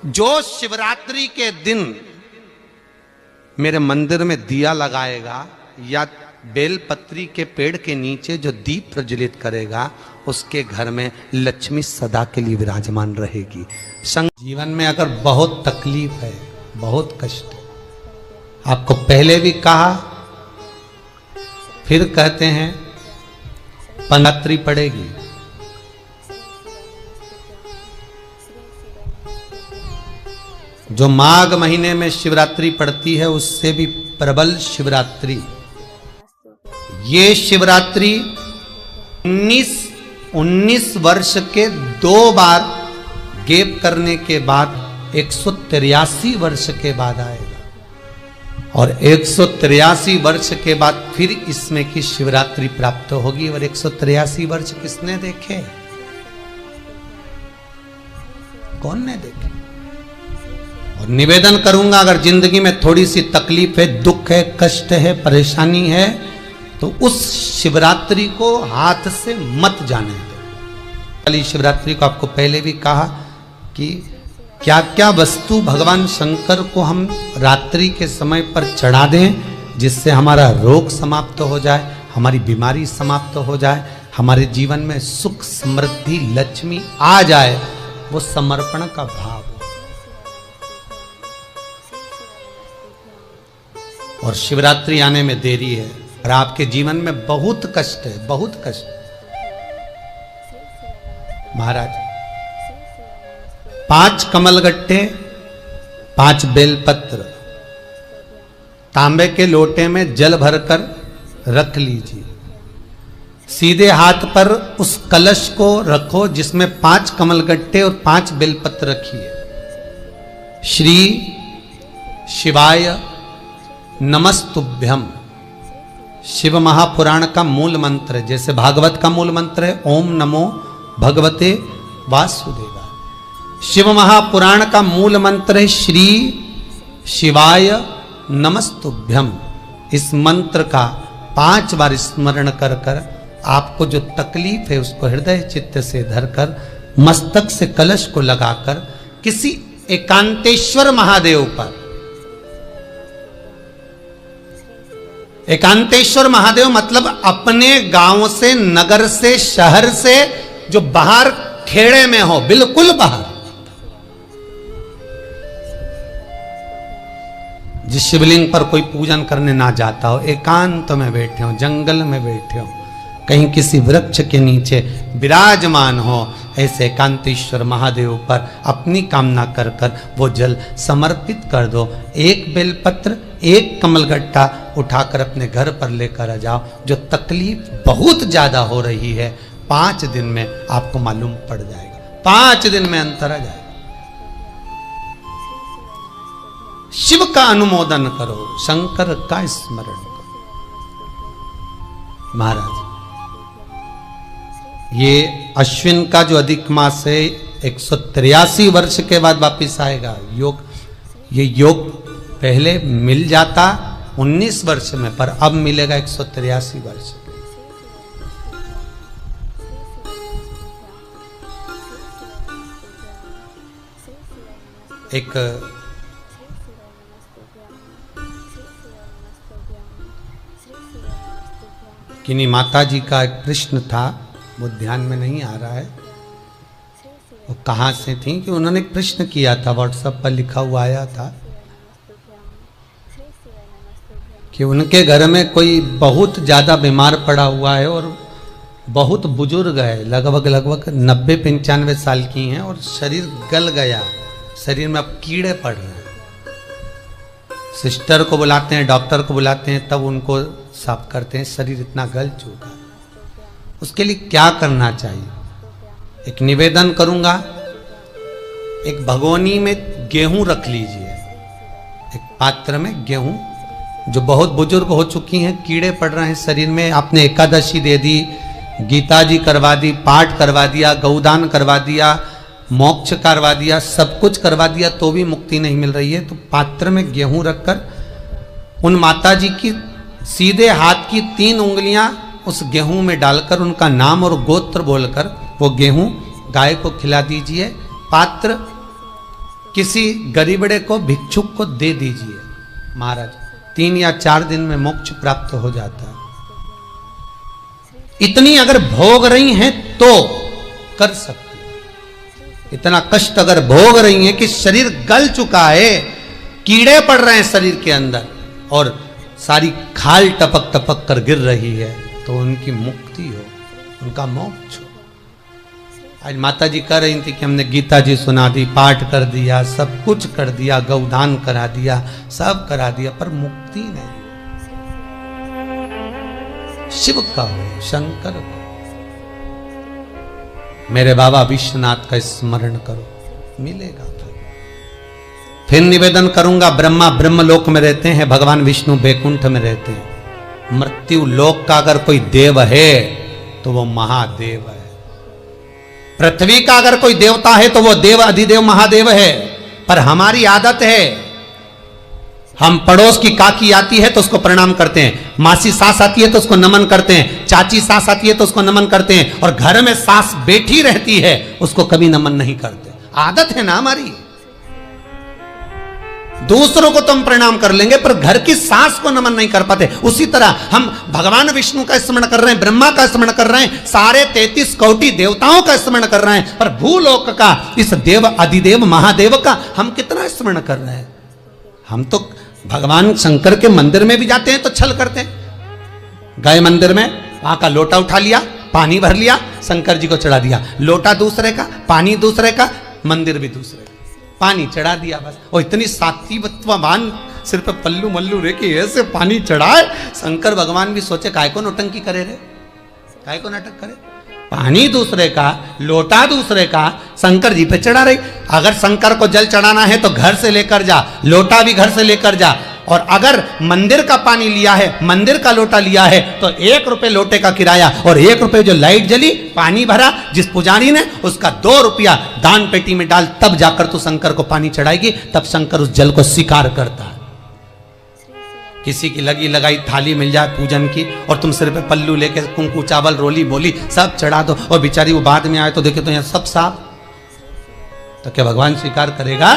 जो शिवरात्रि के दिन मेरे मंदिर में दिया लगाएगा या बेलपत्री के पेड़ के नीचे जो दीप प्रज्वलित करेगा, उसके घर में लक्ष्मी सदा के लिए विराजमान रहेगी। जीवन में अगर बहुत तकलीफ है, बहुत कष्ट है, आपको पहले भी कहा फिर कहते हैं, पंगत्री पड़ेगी। जो माघ महीने में शिवरात्रि पड़ती है उससे भी प्रबल शिवरात्रि। ये शिवरात्रि 19 वर्ष के 2 बार गैप करने के बाद 183 वर्ष के बाद आएगा और 183 वर्ष के बाद फिर इसमें की शिवरात्रि प्राप्त होगी। और 183 वर्ष किसने देखे? कौन ने देखे? और निवेदन करूंगा, अगर जिंदगी में थोड़ी सी तकलीफ है, दुख है, कष्ट है, परेशानी है, तो उस शिवरात्रि को हाथ से मत जाने दो। कल शिवरात्रि को आपको पहले भी कहा कि क्या क्या वस्तु भगवान शंकर को हम रात्रि के समय पर चढ़ा दें, जिससे हमारा रोग समाप्त हो जाए, हमारी बीमारी समाप्त हो जाए, हमारे जीवन में सुख समृद्धि लक्ष्मी आ जाए। वो समर्पण का भाव। और शिवरात्रि आने में देरी है और आपके जीवन में बहुत कष्ट है, बहुत कष्ट। महाराज 5 कमलगट्टे, 5 बेलपत्र तांबे के लोटे में जल भरकर रख लीजिए। सीधे हाथ पर उस कलश को रखो जिसमें 5 कमलगट्टे और 5 बेलपत्र रखिए। श्री शिवाय नमस्तुभ्यम शिव महापुराण का मूल मंत्र है, जैसे भागवत का मूल मंत्र है ओम नमो भगवते वासुदेवाय। शिव महापुराण का मूल मंत्र है श्री शिवाय नमस्तुभ्यम। इस मंत्र का 5 बार स्मरण कर कर आपको जो तकलीफ है उसको हृदय चित्त से धरकर मस्तक से कलश को लगाकर किसी एकांतेश्वर महादेव पर, एकांतेश्वर महादेव मतलब अपने गांव से, नगर से, शहर से जो बाहर खेड़े में हो, बिल्कुल बाहर, जिस शिवलिंग पर कोई पूजन करने ना जाता हो, एकांत में बैठे हो, जंगल में बैठे हो, कहीं किसी वृक्ष के नीचे विराजमान हो, ऐसे एकांतेश्वर महादेव पर अपनी कामना कर कर वो जल समर्पित कर दो। 1 बेलपत्र, 1 कमलगट्टा उठाकर अपने घर पर लेकर आ जाओ। जो तकलीफ बहुत ज्यादा हो रही है 5 दिन में आपको मालूम पड़ जाएगा, 5 दिन में अंतर आ जाएगा। शिव का अनुमोदन करो, शंकर का स्मरण करो। महाराज ये अश्विन का जो अधिक मास है 183 वर्ष के बाद वापिस आएगा। योग, ये योग पहले मिल जाता 19 वर्ष में, पर अब मिलेगा 183 वर्ष। एक किन्हीं माता जी का एक प्रश्न था, वो ध्यान में नहीं आ रहा है वो कहाँ से थी, कि उन्होंने एक प्रश्न किया था, व्हाट्सएप पर लिखा हुआ आया था कि उनके घर में कोई बहुत ज़्यादा बीमार पड़ा हुआ है और बहुत बुजुर्ग है, लगभग 90-95 साल की हैं और शरीर गल गया, शरीर में अब कीड़े पड़ रहे हैं। सिस्टर को बुलाते हैं, डॉक्टर को बुलाते हैं, तब उनको साफ करते हैं, शरीर इतना गल चुका है। उसके लिए क्या करना चाहिए? एक निवेदन करूंगा, एक भगोनी में गेहूं रख लीजिए, एक पात्र में गेहूं, जो बहुत बुजुर्ग हो चुकी हैं, कीड़े पड़ रहे हैं शरीर में, आपने एकादशी दे दी, गीता जी करवा दी, पाठ करवा दिया, गौदान करवा दिया, मोक्ष करवा दिया, सब कुछ करवा दिया, तो भी मुक्ति नहीं मिल रही है, तो पात्र में गेहूं रखकर उन माता जी की सीधे हाथ की 3 उंगलियां उस गेहूं में डालकर उनका नाम और गोत्र बोलकर वो गेहूं गाय को खिला दीजिए। पात्र किसी गरीबड़े को, भिक्षुक को दे दीजिए महाराज, 3 या 4 दिन में मोक्ष प्राप्त हो जाता है। इतनी अगर भोग रही हैं तो कर सकती है। इतना कष्ट अगर भोग रही हैं कि शरीर गल चुका है, कीड़े पड़ रहे हैं शरीर के अंदर और सारी खाल टपक टपक कर गिर रही है, तो उनकी मुक्ति हो, उनका मोक्ष हो। आज माता जी कह रही थी कि हमने गीता जी सुना दी, पाठ कर दिया, सब कुछ कर दिया, गौदान करा दिया, सब करा दिया, पर मुक्ति नहीं। शिव का हो, शंकर को, मेरे बाबा विश्वनाथ का स्मरण करो, मिलेगा। फिर निवेदन करूंगा, ब्रह्मा ब्रह्मलोक में रहते हैं, भगवान विष्णु बैकुंठ में रहते हैं। मृत्यु लोक का अगर कोई देव है तो वो महादेव है। पृथ्वी का अगर कोई देवता है तो वो देव अधिदेव महादेव है। पर हमारी आदत है, हम पड़ोस की काकी आती है तो उसको प्रणाम करते हैं, मासी सास आती है तो उसको नमन करते हैं, चाची सास आती है तो उसको नमन करते हैं, और घर में सास बैठी रहती है उसको कभी नमन नहीं करते। आदत है ना हमारी। दूसरों को तो हम प्रणाम कर लेंगे पर घर की सास को नमन नहीं कर पाते। उसी तरह हम भगवान विष्णु का स्मरण कर रहे हैं, ब्रह्मा का स्मरण कर रहे हैं, सारे 33 कोटि देवताओं का स्मरण कर रहे हैं, पर भूलोक का इस देव अधिदेव महादेव का हम कितना स्मरण कर रहे हैं। हम तो भगवान शंकर के मंदिर में भी जाते हैं तो छल करते हैं। गए मंदिर में, वहां का लोटा उठा लिया, पानी भर लिया, शंकर जी को चढ़ा दिया। लोटा दूसरे का, पानी दूसरे का, मंदिर भी दूसरे का, पानी चढ़ा दिया बस। और इतनी सात्वित्ववान सिर पे पल्लू मल्लू रे कि ऐसे पानी चढ़ाए। शंकर भगवान भी सोचे काय को नौटंकी करे रे, काय को नाटक करे। पानी दूसरे का, लोटा दूसरे का, शंकर जी पे चढ़ा रही। अगर शंकर को जल चढ़ाना है तो घर से लेकर जा, लोटा भी घर से लेकर जा। और अगर मंदिर का पानी लिया है, मंदिर का लोटा लिया है तो 1 रुपए लोटे का किराया, और 1 रुपए जो लाइट जली, पानी भरा जिस पुजारी ने, उसका 2 रुपया दान पेटी में डाल, तब जाकर तू शंकर को पानी चढ़ाएगी, तब शंकर उस जल को स्वीकार करता है। किसी की लगी लगाई थाली मिल जाए पूजन की और तुम सिर पे पल्लू लेके कुंकू चावल रोली बोली सब चढ़ा दो, और बेचारी वो बाद में आए तो देखे तो यहाँ सब साफ, तो क्या भगवान स्वीकार करेगा?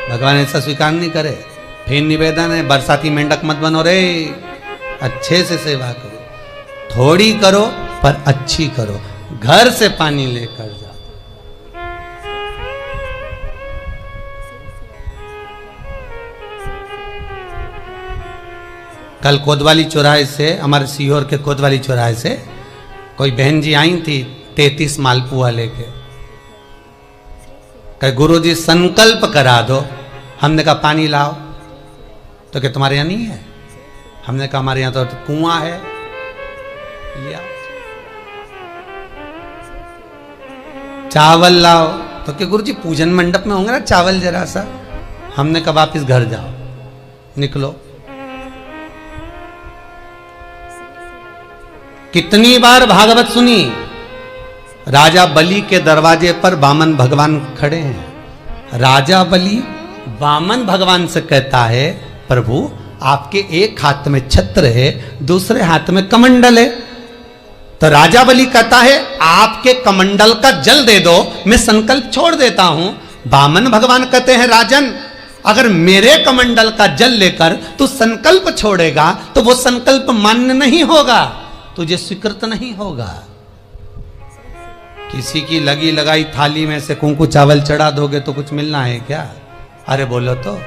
भगवान ऐसा स्वीकार नहीं करे। फिर निवेदन है, बरसाती मेंढक मत बनो रे, अच्छे से सेवा करो, थोड़ी करो पर अच्छी करो। घर से पानी लेकर जाओ। कल कोतवाली चौराहे से, हमारे सीहोर के कोतवाली चौराहे से कोई बहन जी आई थी 33 मालपुआ लेके। कहे गुरुजी संकल्प करा दो। हमने कहा पानी लाओ, तो क्या तुम्हारे यहाँ नहीं है? हमने कहा हमारे यहाँ तो कुआं है, लिया। चावल लाओ, तो क्या गुरुजी पूजन मंडप में होंगे ना चावल जरा सा। हमने कहा वापिस घर जाओ, निकलो। कितनी बार भागवत सुनी? राजा बलि के दरवाजे पर वामन भगवान खड़े हैं। राजा बलि वामन भगवान से कहता है, प्रभु आपके एक हाथ में छत्र है, दूसरे हाथ में कमंडल है। तो राजा बलि कहता है आपके कमंडल का जल दे दो, मैं संकल्प छोड़ देता हूं। वामन भगवान कहते हैं राजन, अगर मेरे कमंडल का जल लेकर तू संकल्प छोड़ेगा तो वो संकल्प मान्य नहीं होगा, तुझे स्वीकृत नहीं होगा। किसी की लगी लगाई थाली में से कुंकू चावल चढ़ा दोगे तो कुछ मिलना है क्या? अरे बोलो तो।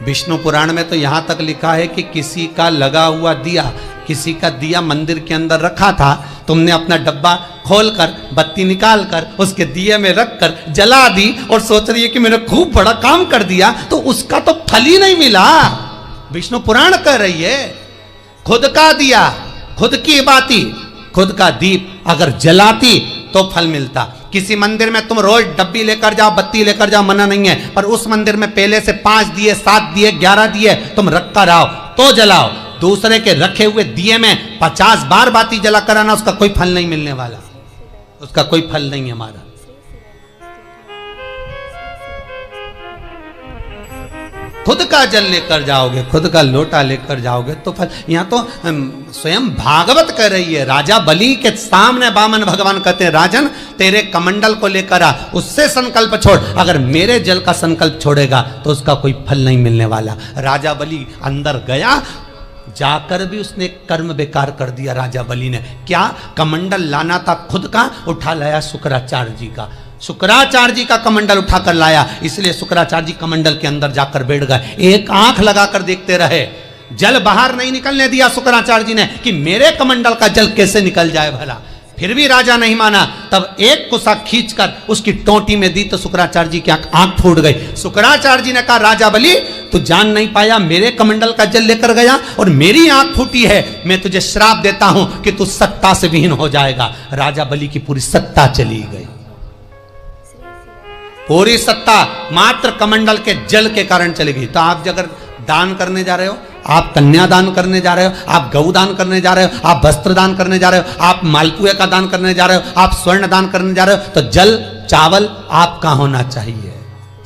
विष्णु पुराण में तो यहां तक लिखा है कि किसी का लगा हुआ दिया, किसी का दिया मंदिर के अंदर रखा था, तुमने अपना डब्बा खोलकर बत्ती निकालकर उसके दिए में रखकर जला दी और सोच रही है कि मैंने खूब बड़ा काम कर दिया, तो उसका तो फल ही नहीं मिला। विष्णु पुराण कह रही है खुद का दिया, खुद की बाती, खुद का दीप अगर जलाती तो फल मिलता। किसी मंदिर में तुम रोज डब्बी लेकर जाओ, बत्ती लेकर जाओ, मना नहीं है, पर उस मंदिर में पहले से 5 दिए, 7 दिए, 11 दिए तुम रख कर आओ तो जलाओ। दूसरे के रखे हुए दिए में 50 बार बाती जला कर आना, उसका कोई फल नहीं मिलने वाला, उसका कोई फल नहीं है हमारा। खुद का जल लेकर जाओगे, खुद का लोटा लेकर जाओगे तो फल। यहाँ तो स्वयं भागवत कह रही है, राजा बलि के सामने वामन भगवान कहते हैं, राजन तेरे कमंडल को लेकर आ, उससे संकल्प छोड़, अगर मेरे जल का संकल्प छोड़ेगा तो उसका कोई फल नहीं मिलने वाला। राजा बलि अंदर गया, जाकर भी उसने कर्म बेकार कर दिया। राजा बलि ने क्या, कमंडल लाना था खुद का, उठा लाया शुक्राचार्य जी का। शुक्राचार्य जी का कमंडल उठाकर लाया, इसलिए शुक्राचार्य जी कमंडल के अंदर जाकर बैठ गए, एक आंख लगाकर देखते रहे। जल बाहर नहीं निकलने दिया शुक्राचार्य जी ने कि मेरे कमंडल का जल कैसे निकल जाए भला। फिर भी राजा नहीं माना, तब एक कुसा खींचकर उसकी टोंटी में दी तो शुक्राचार्य जी की आंख फूट गई। शुक्राचार्य जी ने कहा, राजा बलि तू जान नहीं पाया, मेरे कमंडल का जल लेकर गया और मेरी आंख फूटी है, मैं तुझे श्राप देता हूं कि तू सत्ता से विहीन हो जाएगा। राजा बलि की पूरी सत्ता चली गई, पूरी सत्ता मात्र कमंडल के जल के कारण चली गई। तो आप अगर दान करने जा रहे हो, आप कन्यादान करने जा रहे हो, आप गौ दान करने जा रहे हो, आप वस्त्र दान करने जा रहे हो, आप मालपुए का दान करने जा रहे हो, आप स्वर्ण दान करने जा रहे हो, तो जल चावल आपका होना चाहिए,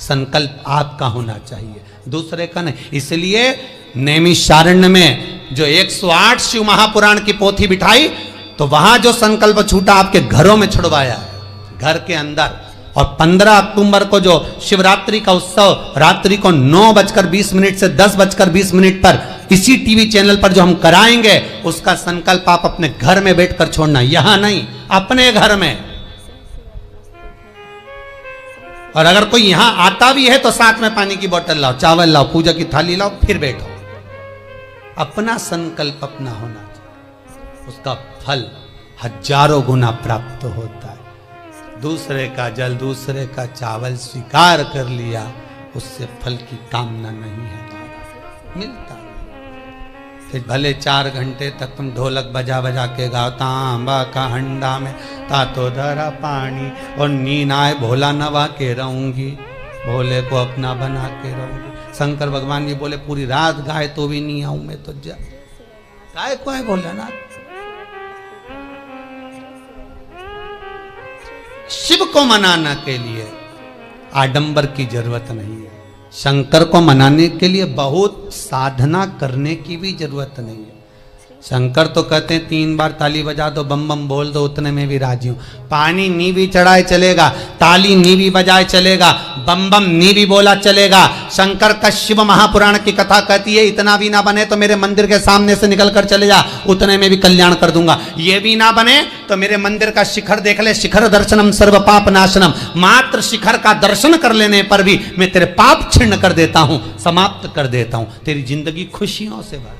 संकल्प आपका होना चाहिए, दूसरे का नहीं। इसलिए नैमिषारण्य में जो 108 शिव महापुराण की पोथी बिठाई, तो वहां जो संकल्प छूटा आपके घरों में छुड़वाया, घर के अंदर। और 15 अक्टूबर को जो शिवरात्रि का उत्सव रात्रि को 9:20 से 10:20 पर इसी टीवी चैनल पर जो हम कराएंगे, उसका संकल्प आप अपने घर में बैठकर छोड़ना, यहां नहीं, अपने घर में। और अगर कोई यहां आता भी है तो साथ में पानी की बोतल लाओ, चावल लाओ, पूजा की थाली लाओ, फिर बैठो। अपना संकल्प अपना होना चाहिए, उसका फल हजारों गुना प्राप्त होता है। दूसरे का जल, दूसरे का चावल स्वीकार कर लिया, उससे फल की कामना नहीं है, मिलता। फिर भले 4 घंटे तक तुम ढोलक बजा बजा के गाओ, तांबा का हंडा में तातो धरा पानी, और नींद आए भोला नवा के रहूंगी, भोले को अपना बना के रहूंगी। शंकर भगवान जी बोले पूरी रात गाए तो भी नहीं आऊं मैं, तो जा गाय को है भोलेनाथ। शिव को मनाने के लिए आडंबर की जरूरत नहीं है, शंकर को मनाने के लिए बहुत साधना करने की भी जरूरत नहीं है। शंकर तो कहते हैं 3 बार ताली बजा दो, बम बम बोल दो, उतने में भी राजी हूं। पानी नी भी चढ़ाए चलेगा, ताली नी भी बजाए चलेगा, बम बम नी भी बोला चलेगा। शंकर का शिव महापुराण की कथा कहती है, इतना भी ना बने तो मेरे मंदिर के सामने से निकल कर चले जा, उतने में भी कल्याण कर दूंगा। ये भी ना बने तो मेरे मंदिर का शिखर देख ले, शिखर दर्शनम सर्व पाप नाशनम, मात्र शिखर का दर्शन कर लेने पर भी मैं तेरे पाप छिन्न कर देता हूं, समाप्त कर देता हूं, तेरी जिंदगी खुशियों से भर।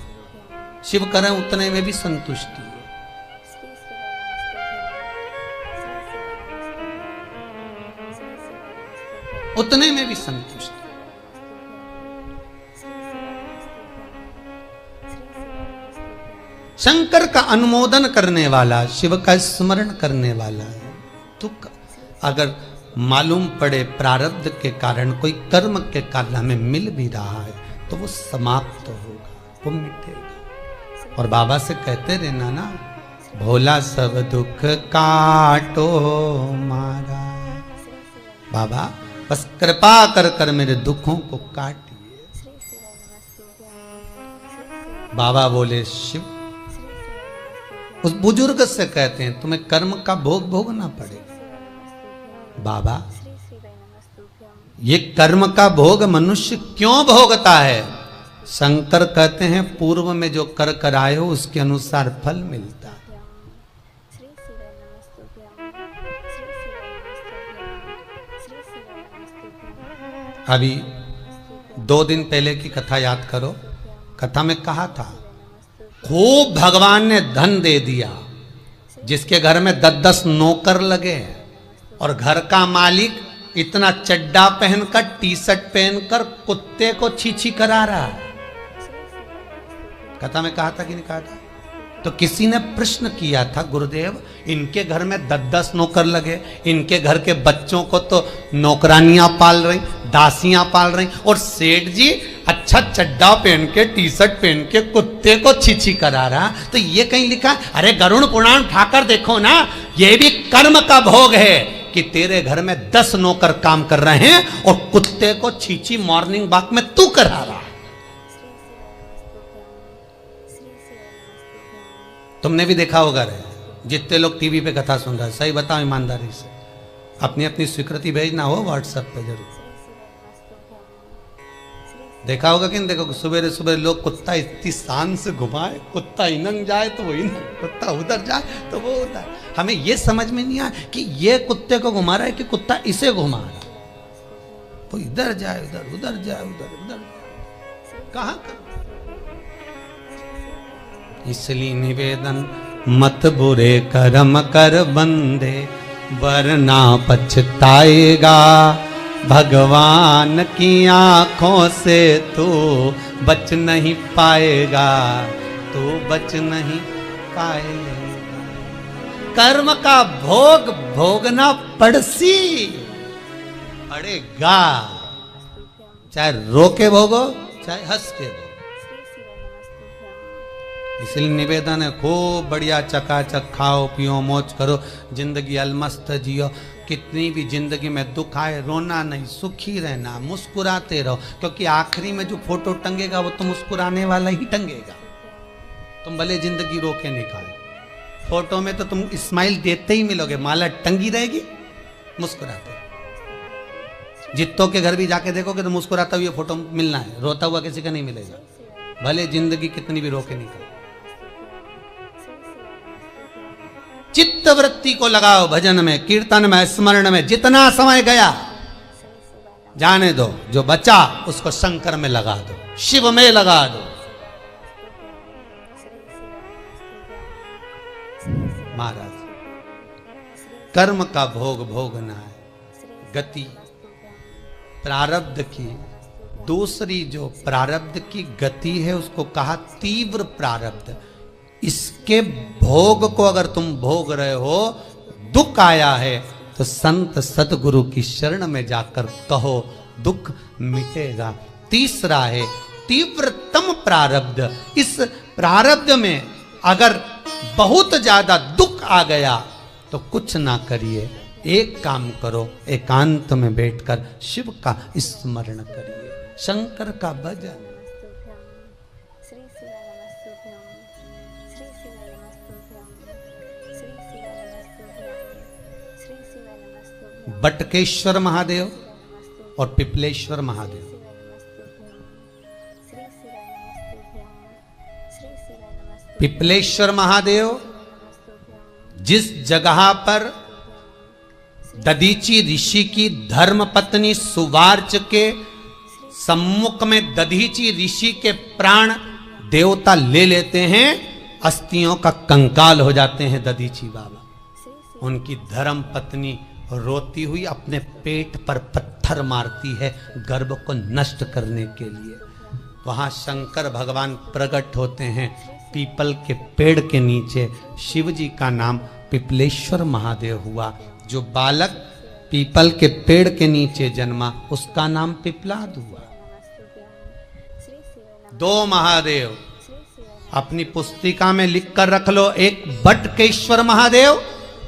शिव करें उतने में भी संतुष्टि है। उतने में भी संतुष्टि। शंकर का अनुमोदन करने वाला, शिव का स्मरण करने वाला है। तो अगर मालूम पड़े प्रारब्ध के कारण कोई कर्म के कारण हमें मिल भी रहा है तो वो समाप्त होगा, वो मिटेगा। और बाबा से कहते रहना ना, भोला सब दुख काटो मारा, बाबा बस कृपा कर कर मेरे दुखों को काटिए। बाबा बोले शिव उस बुजुर्ग से कहते हैं तुम्हें कर्म का भोग भोगना पड़ेगा। बाबा ये कर्म का भोग मनुष्य क्यों भोगता है? शंकर कहते हैं पूर्व में जो कर कर आए हो उसके अनुसार फल मिलता है। अभी 2 दिन पहले की कथा याद करो, कथा में कहा था खूब भगवान ने धन दे दिया, जिसके घर में 10-10 नौकर लगे और घर का मालिक इतना चड्डा पहनकर टी-शर्ट पहनकर कुत्ते को छी करा रहा है। कथा में कहा था कि नहीं कहा था? तो किसी ने प्रश्न किया था, गुरुदेव इनके घर में 10-10 नौकर लगे, इनके घर के बच्चों को तो नौकरानियां पाल रही, दासियां पाल रही, और सेठ जी अच्छा चड्डा पहन के टी-शर्ट पहन के कुत्ते को छी करा रहा। तो ये कहीं लिखा, अरे गरुड़ पुराण उठाकर देखो ना, ये भी कर्म का भोग है। कि तेरे घर में 10 नौकर काम कर रहे हैं और कुत्ते को छींची मॉर्निंग वॉक में तू करा रहा है। तुमने भी देखा होगा रे, जितने लोग टीवी पे कथा सुन रहे हैं, सही बताओ ईमानदारी से, अपनी अपनी स्वीकृति भेजना हो व्हाट्सएप पे जरूर। देखा होगा कि नहीं देखो, सुबह सुबह लोग कुत्ता इतनी शान से घुमाए, कुत्ता इनंग जाए तो वो इनंग, कुत्ता उधर जाए तो वो उधर। हमें ये समझ में नहीं आया कि ये कुत्ते को घुमा रहा है कि कुत्ता इसे घुमा रहा है। वो इधर जाए उधर, उधर जाए उधर, उधर कहाँ कर। इसलिए निवेदन मत बुरे कर्म कर बंदे, वरना पछताएगा। भगवान की आंखों से तू बच नहीं पाएगा, तू बच नहीं पाएगा। कर्म का भोग भोगना पड़सी पड़ेगा, चाहे रो के भोगो चाहे हंस के भोगो। इसलिए निवेदन है, खूब बढ़िया चकाचक खाओ पियो मौज करो, जिंदगी अलमस्त जियो। कितनी भी जिंदगी में दुख आए रोना नहीं, सुखी रहना, मुस्कुराते रहो, क्योंकि आखिरी में जो फोटो टंगेगा वो तो मुस्कुराने वाला ही टंगेगा। तुम भले जिंदगी रोके निकाले, फोटो में तो तुम स्माइल देते ही मिलोगे, माला टंगी रहेगी मुस्कुराते। जित्तों के घर भी जाके देखोगे तो मुस्कुराता हुआ फोटो मिलना है, रोता हुआ किसी का नहीं मिलेगा, भले जिंदगी कितनी भी रोके निकाले। चित्त वृत्ति को लगाओ भजन में, कीर्तन में, स्मरण में। जितना समय गया जाने दो, जो बचा उसको शंकर में लगा दो, शिव में लगा दो। महाराज, कर्म का भोग भोगना है, गति प्रारब्ध की। दूसरी जो प्रारब्ध की गति है उसको कहा तीव्र प्रारब्ध। इसके भोग को अगर तुम भोग रहे हो, दुख आया है तो संत सतगुरु की शरण में जाकर कहो, दुख मिटेगा। तीसरा है तीव्रतम प्रारब्ध। इस प्रारब्ध में अगर बहुत ज्यादा दुख आ गया तो कुछ ना करिए, एक काम करो, एकांत में बैठकर शिव का स्मरण करिए, शंकर का भजन। बटकेश्वर महादेव और पिपलेश्वर महादेव, पिपलेश्वर महादेव जिस जगह पर दधीची ऋषि की धर्म पत्नी सुवार्च के सम्मुख में दधीची ऋषि के प्राण देवता ले लेते हैं, अस्थियों का कंकाल हो जाते हैं दधीची बाबा। उनकी धर्म पत्नी रोती हुई अपने पेट पर पत्थर मारती है गर्भ को नष्ट करने के लिए। वहां शंकर भगवान प्रकट होते हैं पीपल के पेड़ के नीचे। शिव जी का नाम पिपलेश्वर महादेव हुआ। जो बालक पीपल के पेड़ के नीचे जन्मा उसका नाम पिपलाद हुआ। दो महादेव अपनी पुस्तिका में लिख कर रख लो, एक बटकेश्वर महादेव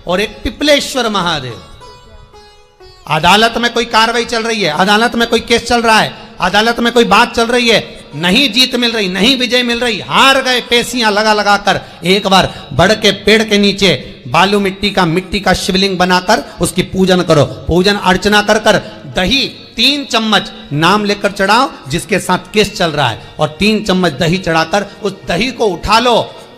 और एक पिपलेश्वर महादेव। अदालत में कोई कार्रवाई चल रही है, अदालत में कोई केस चल रहा है, अदालत में कोई बात चल रही है, नहीं जीत मिल रही, नहीं विजय मिल रही, हार गए, पेशियां लगा लगा कर एक बार बड़ के पेड़ के नीचे बालू मिट्टी का शिवलिंग बनाकर उसकी पूजन करो। पूजन अर्चना कर कर दही 3 चम्मच नाम लेकर चढ़ाओ जिसके साथ केस चल रहा है, और 3 चम्मच दही चढ़ाकर उस दही को उठा लो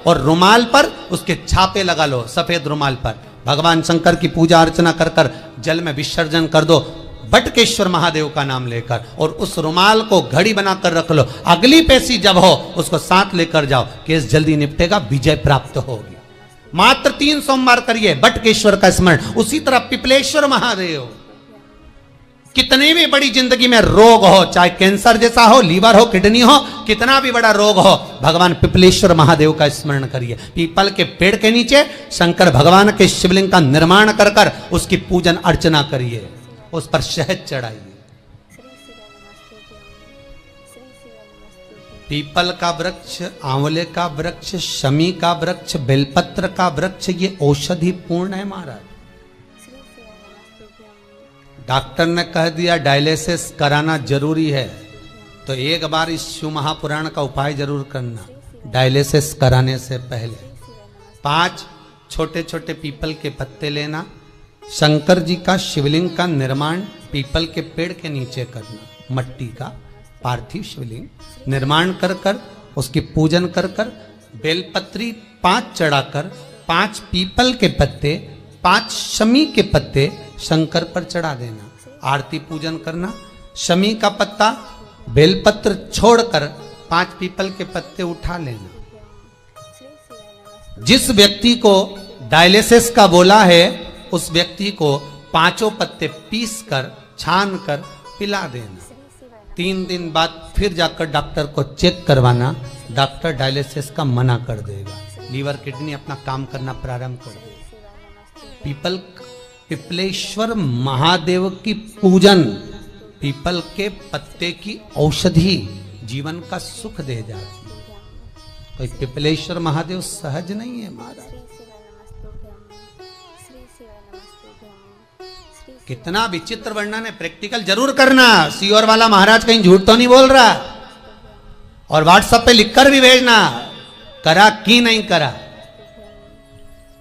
और रुमाल पर उसके छापे लगा लो, सफेद रुमाल पर भगवान शंकर की पूजा अर्चना कर कर जल में विसर्जन कर दो बटकेश्वर महादेव का नाम लेकर, और उस रुमाल को घड़ी बनाकर रख लो। अगली पेशी जब हो उसको साथ लेकर जाओ, केस जल्दी निपटेगा, विजय प्राप्त होगी। मात्र 3 सोमवार करिए बटकेश्वर का स्मरण। उसी तरह पिपलेश्वर महादेव, कितनी भी बड़ी जिंदगी में रोग हो, चाहे कैंसर जैसा हो, लीवर हो, किडनी हो, कितना भी बड़ा रोग हो, भगवान पिपलेश्वर महादेव का स्मरण करिए। पीपल के पेड़ के नीचे शंकर भगवान के शिवलिंग का निर्माण कर कर उसकी पूजन अर्चना करिए, उस पर शहद चढ़ाइए। पीपल का वृक्ष, आंवले का वृक्ष, शमी का वृक्ष, बेलपत्र का वृक्ष, ये औषधि पूर्ण है महाराज। डॉक्टर ने कह दिया डायलिसिस कराना जरूरी है, तो एक बार इस शिव महापुराण का उपाय जरूर करना। डायलिसिस कराने से पहले 5 छोटे छोटे पीपल के पत्ते लेना, शंकर जी का शिवलिंग का निर्माण पीपल के पेड़ के नीचे करना, मट्टी का पार्थिव शिवलिंग निर्माण कर कर उसकी पूजन कर कर बेलपत्री 5 चढ़ाकर 5 पीपल के पत्ते 5 शमी के पत्ते शंकर पर चढ़ा देना। आरती पूजन करना, शमी का पत्ता बेलपत्र छोड़कर 5 पीपल के पत्ते उठा लेना। जिस व्यक्ति को डायलिसिस का बोला है उस व्यक्ति को 5 पत्ते पीस कर छान कर पिला देना। 3 दिन बाद फिर जाकर डॉक्टर को चेक करवाना, डॉक्टर डायलिसिस का मना कर देगा, लीवर किडनी अपना काम करना प्रारंभ कर देगा। पिपलेश्वर महादेव की पूजन, पीपल के पत्ते की औषधि जीवन का सुख दे जाती है। तो पिपलेश्वर महादेव सहज नहीं है महाराज। कितना विचित्र वर्णन है, प्रैक्टिकल जरूर करना। सीओर वाला महाराज कहीं झूठ तो नहीं बोल रहा, और व्हाट्सएप पे लिखकर भी भेजना करा कि नहीं करा,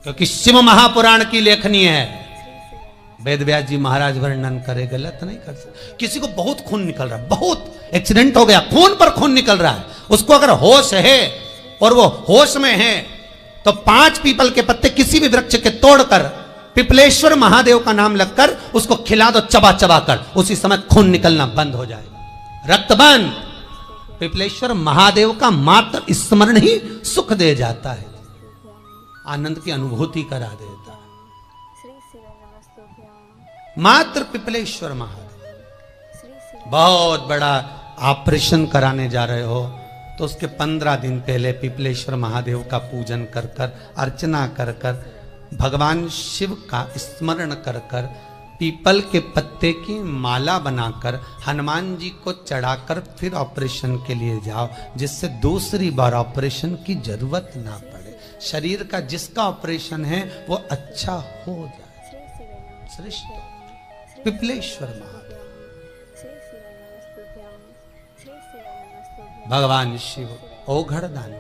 क्योंकि शिव महापुराण की लेखनी है। वेद व्यास जी महाराज वर्णन करे, गलत नहीं कर सकते। किसी को बहुत खून निकल रहा है, बहुत एक्सीडेंट हो गया, खून पर खून निकल रहा है, उसको अगर होश है और वो होश में है तो 5 पीपल के पत्ते किसी भी वृक्ष के तोड़कर पिपलेश्वर महादेव का नाम लगकर उसको खिला दो, चबा चबा कर, उसी समय खून निकलना बंद हो जाएगा, रक्त बंद। पिपलेश्वर महादेव का मात्र स्मरण ही सुख दे जाता है, आनंद की अनुभूति करा देता है। मात्र पिपलेश्वर महादेव। बहुत बड़ा ऑपरेशन कराने जा रहे हो तो उसके 15 दिन पहले पिपलेश्वर महादेव का पूजन कर कर, अर्चना कर कर, भगवान शिव का स्मरण कर कर, पीपल के पत्ते की माला बनाकर हनुमान जी को चढ़ाकर फिर ऑपरेशन के लिए जाओ, जिससे दूसरी बार ऑपरेशन की जरूरत ना पड़े। शरीर का जिसका ऑपरेशन है वो अच्छा हो जाए। श्रेष्ठ पिपलेश्वर महादेव, भगवान शिव औघड़ दानी।